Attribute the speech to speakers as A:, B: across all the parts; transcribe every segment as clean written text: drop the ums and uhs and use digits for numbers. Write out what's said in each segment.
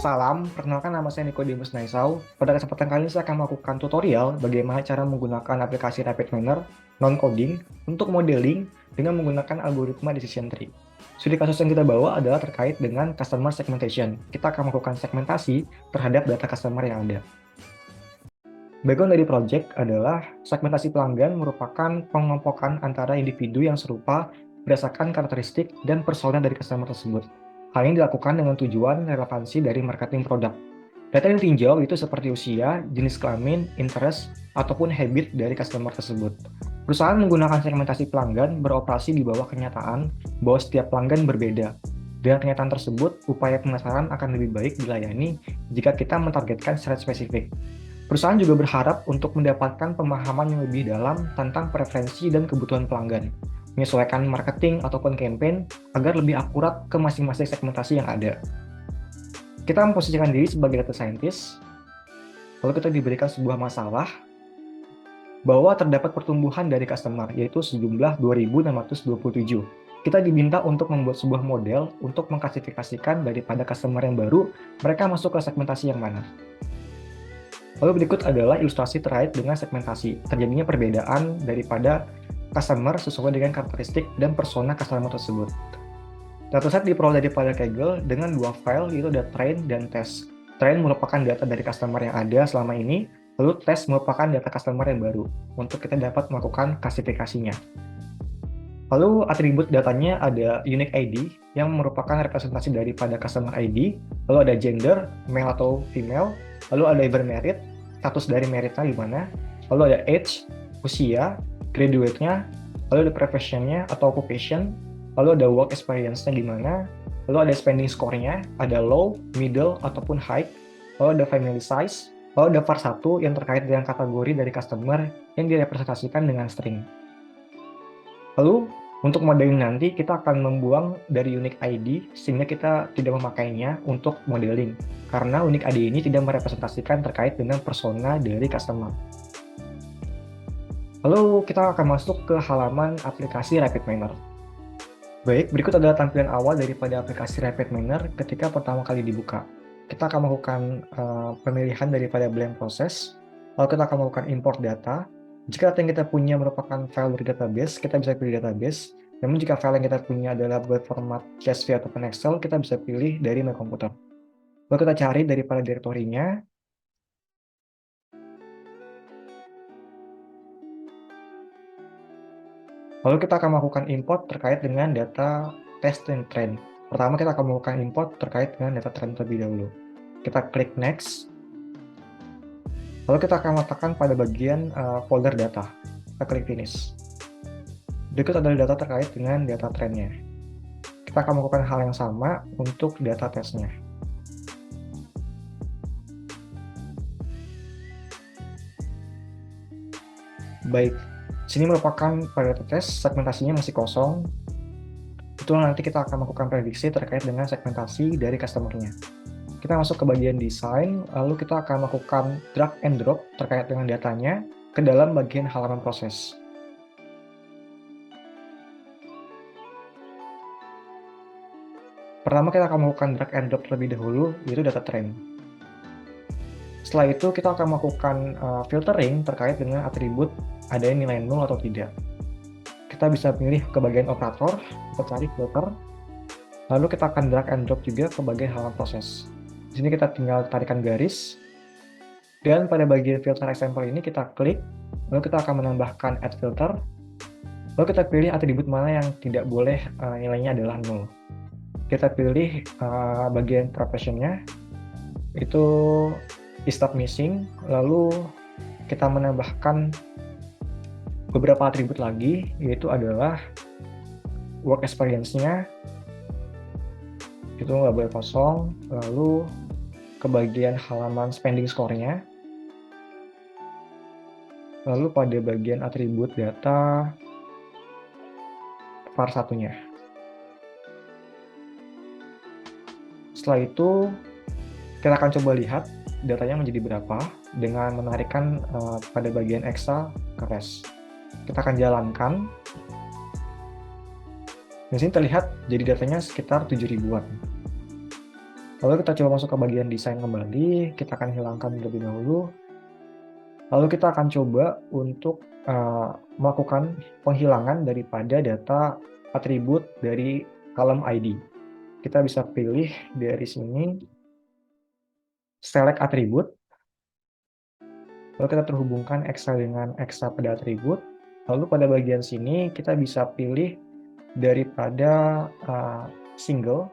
A: Salam, perkenalkan nama saya Nicodemus Naisau. Pada kesempatan kali ini saya akan melakukan tutorial bagaimana cara menggunakan aplikasi RapidMiner non-coding untuk modeling dengan menggunakan algoritma decision tree. Studi kasus yang kita bawa adalah terkait dengan customer segmentation. Kita akan melakukan segmentasi terhadap data customer yang ada. Background dari project adalah segmentasi pelanggan merupakan pengelompokan antara individu yang serupa berdasarkan karakteristik dan persona dari customer tersebut. Hal ini dilakukan dengan tujuan relevansi dari marketing produk. Data yang ditinjau itu seperti usia, jenis kelamin, interest, ataupun habit dari customer tersebut. Perusahaan menggunakan segmentasi pelanggan beroperasi di bawah kenyataan bahwa setiap pelanggan berbeda. Dengan kenyataan tersebut, upaya pemasaran akan lebih baik dilayani jika kita mentargetkan secara spesifik. Perusahaan juga berharap untuk mendapatkan pemahaman yang lebih dalam tentang preferensi dan kebutuhan pelanggan, menyesuaikan marketing ataupun campaign agar lebih akurat ke masing-masing segmentasi yang ada. Kita memposisikan diri sebagai data scientist, lalu kita diberikan sebuah masalah bahwa terdapat pertumbuhan dari customer, yaitu sejumlah 2.627. Kita diminta untuk membuat sebuah model untuk mengklasifikasikan daripada customer yang baru, mereka masuk ke segmentasi yang mana. Lalu berikut adalah ilustrasi terkait dengan segmentasi. Terjadinya perbedaan daripada customer sesuai dengan karakteristik dan persona customer tersebut. Dataset diperoleh daripada Kaggle dengan dua file, yaitu ada train dan test. Train merupakan data dari customer yang ada selama ini, lalu test merupakan data customer yang baru, untuk kita dapat melakukan klasifikasinya. Lalu atribut datanya ada unique ID, yang merupakan representasi daripada customer ID, lalu ada gender, male atau female, lalu ada ever married, status dari meritnya gimana, lalu ada age, usia, graduate-nya, lalu ada profession-nya atau occupation, lalu ada work experience-nya gimana, lalu ada spending score-nya, ada low, middle, ataupun high, lalu ada family size, lalu ada var1 yang terkait dengan kategori dari customer yang direpresentasikan dengan string. Lalu, untuk modeling nanti kita akan membuang dari unique ID sehingga kita tidak memakainya untuk modeling karena unique ID ini tidak merepresentasikan terkait dengan persona dari customer. Lalu kita akan masuk ke halaman aplikasi RapidMiner. Baik, berikut adalah tampilan awal daripada aplikasi RapidMiner ketika pertama kali dibuka. Kita akan melakukan pemilihan daripada blank process, lalu kita akan melakukan import data. Jika data yang kita punya merupakan file dari database, kita bisa pilih database. Namun jika file yang kita punya adalah berformat CSV ataupun Excel, kita bisa pilih dari My Computer. Lalu kita cari daripada direktorinya. Lalu kita akan melakukan import terkait dengan data test dan trend. Pertama kita akan melakukan import terkait dengan data trend terlebih dahulu. Kita klik next. Lalu kita akan letakkan pada bagian folder data. Kita klik finish. Berikut adalah data terkait dengan data trendnya. Kita akan melakukan hal yang sama untuk data testnya. Baik, sini merupakan pada data test, segmentasinya masih kosong. Itu nanti kita akan melakukan prediksi terkait dengan segmentasi dari customer-nya. Kita masuk ke bagian desain, lalu kita akan melakukan drag and drop terkait dengan datanya ke dalam bagian halaman proses. Pertama kita akan melakukan drag and drop terlebih dahulu, yaitu data trend. Setelah itu kita akan melakukan filtering terkait dengan atribut adanya nilai 0 atau tidak. Kita bisa pilih ke bagian operator, kita cari filter, lalu kita akan drag and drop juga ke bagian halaman proses. Di sini kita tinggal tarikan garis, dan pada bagian filter example ini kita klik, lalu kita akan menambahkan add filter, lalu kita pilih atribut mana yang tidak boleh nilainya adalah 0. Kita pilih bagian professionnya, itu is not missing, lalu kita menambahkan beberapa atribut lagi, yaitu adalah work experience-nya, itu nggak boleh kosong, lalu ke bagian halaman spending score-nya, lalu pada bagian atribut data var1-nya. Setelah itu kita akan coba lihat datanya menjadi berapa dengan menarikkan pada bagian Excel ke res. Kita akan jalankan. Di sini terlihat jadi datanya sekitar 7 ribuan. Lalu kita coba masuk ke bagian desain kembali, kita akan hilangkan terlebih dahulu. Lalu kita akan coba untuk melakukan penghilangan daripada data atribut dari kolom ID. Kita bisa pilih dari sini, select atribut, lalu kita terhubungkan Excel dengan Excel pada atribut. Lalu pada bagian sini kita bisa pilih daripada single,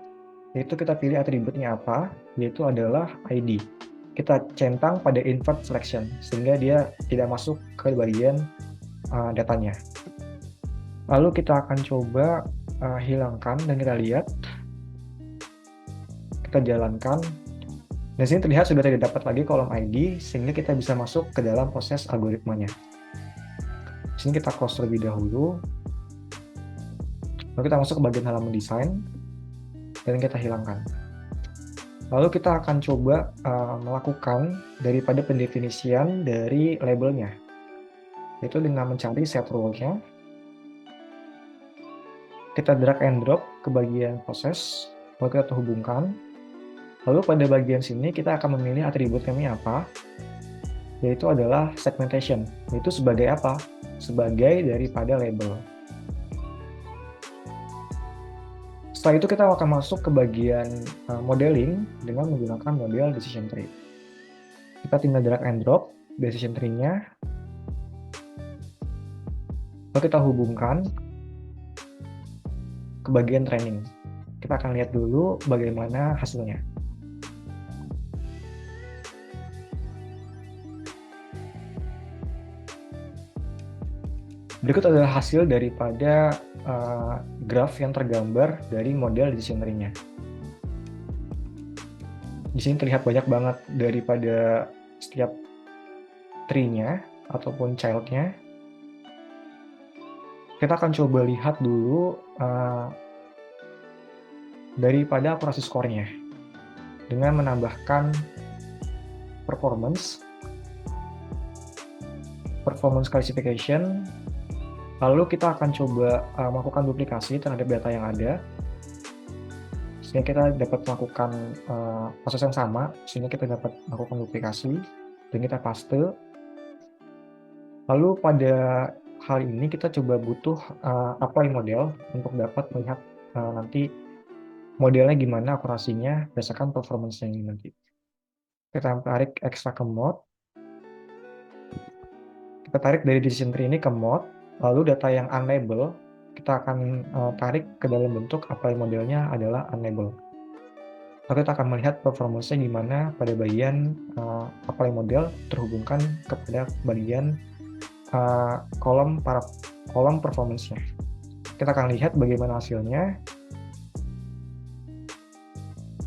A: yaitu kita pilih atributnya apa, yaitu adalah ID. Kita centang pada invert selection, sehingga dia tidak masuk ke bagian datanya. Lalu kita akan coba hilangkan dan kita lihat, kita jalankan. Dan sini terlihat sudah tidak dapat lagi kolom ID, sehingga kita bisa masuk ke dalam proses algoritmanya. Di sini kita close terlebih dahulu. Lalu kita masuk ke bagian halaman desain, dan kita hilangkan. Lalu kita akan coba melakukan daripada pendefinisian dari labelnya, yaitu dengan mencari set rule-nya. Kita drag and drop ke bagian proses, lalu kita terhubungkan. Lalu pada bagian sini kita akan memilih atribut kami apa, yaitu adalah segmentation, yaitu sebagai apa? Sebagai daripada label. Setelah itu kita akan masuk ke bagian modeling dengan menggunakan model decision tree. Kita tinggal drag and drop decision tree-nya, lalu kita hubungkan ke bagian training. Kita akan lihat dulu bagaimana hasilnya. Berikut adalah hasil daripada graf yang tergambar dari model decision tree-nya. Di sini terlihat banyak banget daripada setiap tree-nya ataupun child-nya. Kita akan coba lihat dulu daripada akurasi skornya dengan menambahkan performance classification. Lalu kita akan coba melakukan duplikasi terhadap data yang ada, sehingga kita dapat melakukan proses yang sama, sehingga kita dapat melakukan duplikasi, dan kita paste. Lalu pada hal ini kita coba butuh apply model untuk dapat melihat nanti modelnya gimana akurasinya berdasarkan performance-nya ini nanti. Kita tarik extra ke mode, kita tarik dari decision tree ini ke mode. Lalu data yang unlabel kita akan tarik ke dalam bentuk apply modelnya adalah unlabel. Lalu kita akan melihat performance-nya gimana pada bagian apply model terhubungkan kepada bagian kolom performance-nya. Kita akan lihat bagaimana hasilnya.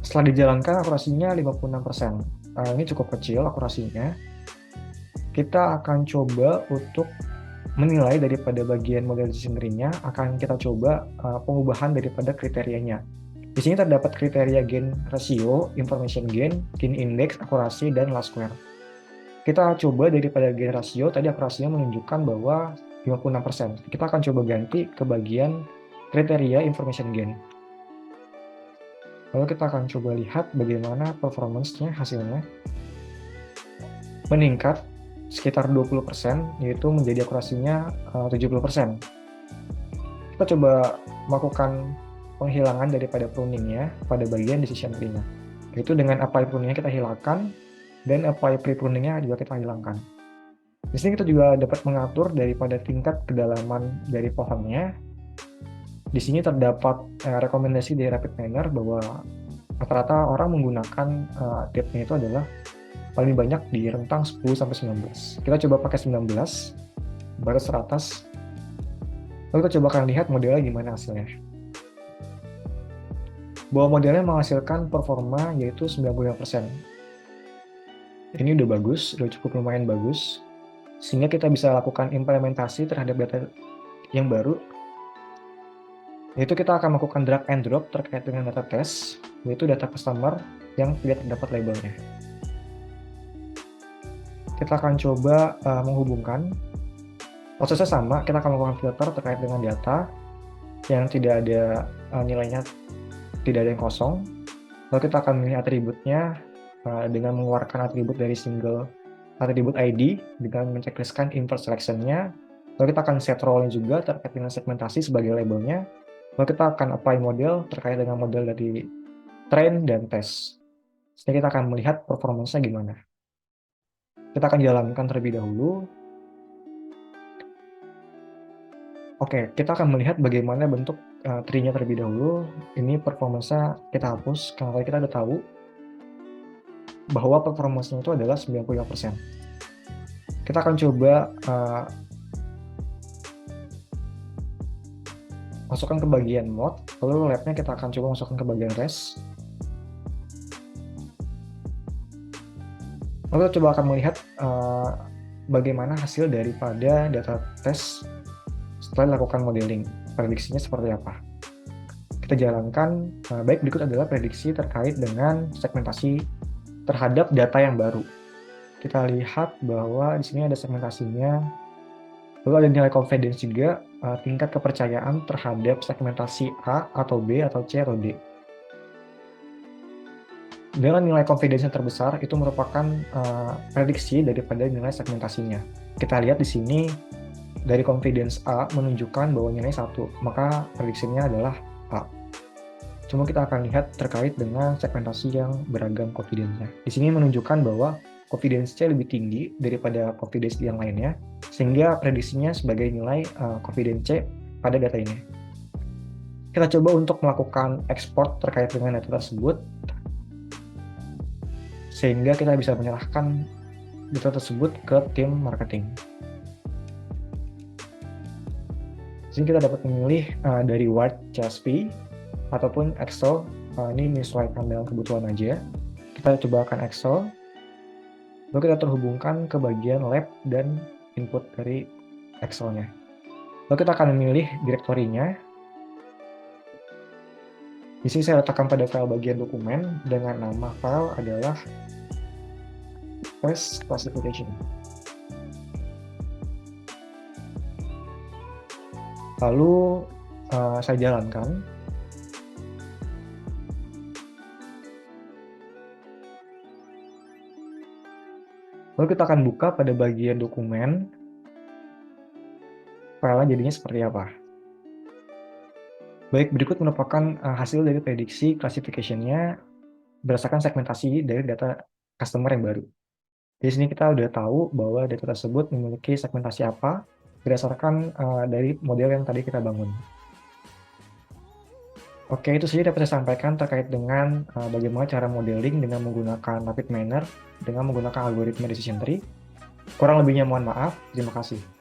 A: Setelah dijalankan akurasinya 56%. Ini cukup kecil akurasinya. Kita akan coba untuk menilai daripada bagian model decision tree-nya, akan kita coba pengubahan daripada kriterianya. Di sini terdapat kriteria gain ratio, information gain, gain index, akurasi, dan last square. Kita coba daripada gain ratio, tadi akurasinya menunjukkan bahwa 56%. Kita akan coba ganti ke bagian kriteria information gain. Lalu kita akan coba lihat bagaimana performance-nya hasilnya. Meningkat sekitar 20%, yaitu menjadi akurasinya 70%. Kita coba melakukan penghilangan daripada pruning-nya pada bagian decision tree-nya. Yaitu dengan apply pruning-nya kita hilangkan, dan apply pre-pruning-nya juga kita hilangkan. Di sini kita juga dapat mengatur daripada tingkat kedalaman dari pohonnya. Di sini terdapat rekomendasi dari RapidMiner bahwa rata-rata orang menggunakan depth-nya itu adalah paling banyak di rentang 10-19. Kita coba pakai 19, baris teratas. Lalu kita coba akan lihat modelnya gimana hasilnya. Bahwa modelnya menghasilkan performa yaitu 95%. Ini udah bagus, udah cukup lumayan bagus. Sehingga kita bisa lakukan implementasi terhadap data yang baru. Yaitu kita akan melakukan drag and drop terkait dengan data test, yaitu data customer yang tidak terdapat labelnya. Kita akan coba menghubungkan. Prosesnya sama, kita akan melakukan filter terkait dengan data yang tidak ada nilainya, tidak ada yang kosong. Lalu kita akan memilih atributnya dengan mengeluarkan atribut dari single atribut ID dengan mencekliskan invert selection-nya. Lalu kita akan set role-nya juga terkait dengan segmentasi sebagai labelnya. Lalu kita akan apply model terkait dengan model dari train dan test. Jadi kita akan melihat performance-nya gimana. Kita akan jalankan terlebih dahulu. Oke, kita akan melihat bagaimana bentuk tree-nya terlebih dahulu. Ini performance-nya kita hapus, karena kita udah tahu bahwa performance-nya itu adalah 95%. Kita akan coba masukkan ke bagian mode, lalu lab-nya kita akan coba masukkan ke bagian res. Lalu kita coba akan melihat bagaimana hasil daripada data test setelah dilakukan modeling. Prediksinya seperti apa. Kita jalankan, baik berikut adalah prediksi terkait dengan segmentasi terhadap data yang baru. Kita lihat bahwa di sini ada segmentasinya, lalu ada nilai confidence juga, tingkat kepercayaan terhadap segmentasi A atau B atau C atau D. Dengan nilai confidence yang terbesar itu merupakan prediksi daripada nilai segmentasinya. Kita lihat di sini dari confidence A menunjukkan bahwa nilai 1, maka prediksinya adalah A. Cuma kita akan lihat terkait dengan segmentasi yang beragam confidence-nya. Di sini menunjukkan bahwa confidence C lebih tinggi daripada confidence yang lainnya, sehingga prediksinya sebagai nilai confidence C pada data ini. Kita coba untuk melakukan ekspor terkait dengan data tersebut, sehingga kita bisa menyerahkan data tersebut ke tim marketing. Di sini kita dapat memilih dari Word, CSV, ataupun Excel. Ini menyesuaikan dengan kebutuhan aja. Kita coba akan Excel, lalu kita terhubungkan ke bagian lab dan input dari Excel-nya. Lalu kita akan memilih direktorinya. Di sini saya letakkan pada file bagian dokumen dengan nama file adalah test classification. Lalu saya jalankan. Lalu kita akan buka pada bagian dokumen. Filenya jadinya seperti apa. Baik, berikut merupakan hasil dari prediksi classification-nya berdasarkan segmentasi dari data customer yang baru. Di sini kita udah tahu bahwa data tersebut memiliki segmentasi apa berdasarkan dari model yang tadi kita bangun. Oke, itu saja dapat saya sampaikan terkait dengan bagaimana cara modeling dengan menggunakan rapid manner dengan menggunakan algoritma decision tree. Kurang lebihnya mohon maaf. Terima kasih.